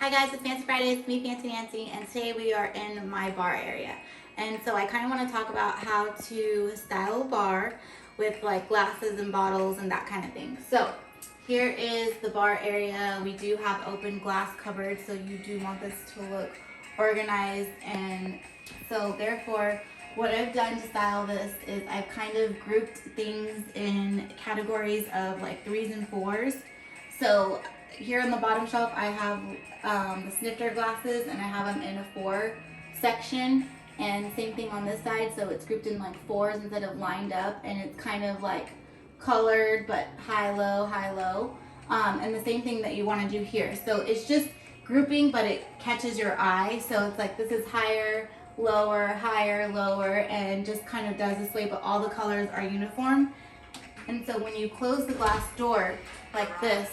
Hi guys, it's Fancy Fridays, it's me Fancy Nancy, and today we are in my bar area. And so I kind of want to talk about how to style a bar with like glasses and bottles and that kind of thing. So here is the bar area. We do have open glass cupboards, so you do want this to look organized. And so therefore, what I've done to style this is I've kind of grouped things in categories of like 3s and 4s. So here on the bottom shelf I have the snifter glasses, and I have them in a 4 section, and same thing on this side, so it's grouped in like 4s instead of lined up, and it's kind of like colored but high low, and the same thing that you want to do here. So it's just grouping, but it catches your eye, so it's like this is higher lower, and just kind of does this way, but all the colors are uniform. And so when you close the glass door like this,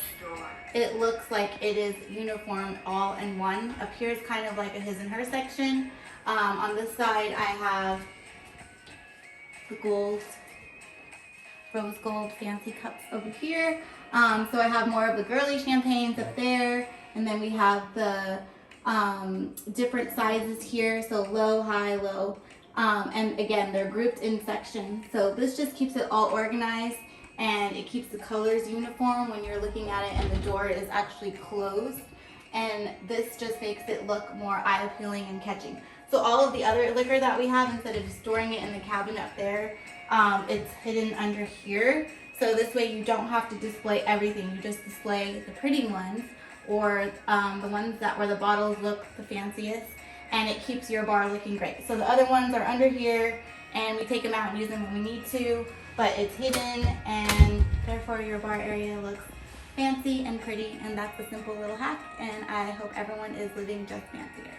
it looks like it is uniform all in one. Up here is kind of like a his and her section. On this side I have the gold, rose gold fancy cups over here. So I have more of the girly champagnes up there, and then we have the different sizes here, so low, high, low. And again, they're grouped in sections. So this just keeps it all organized, and it keeps the colors uniform when you're looking at it and the door is actually closed. And this just makes it look more eye appealing and catching. So all of the other liquor that we have, instead of just storing it in the cabinet up there, it's hidden under here. So this way you don't have to display everything. You just display the pretty ones, or the ones that where the bottles look the fanciest, and it keeps your bar looking great. So the other ones are under here, and we take them out and use them when we need to, but it's hidden, and therefore your bar area looks fancy and pretty. And that's a simple little hack, and I hope everyone is living just fancier.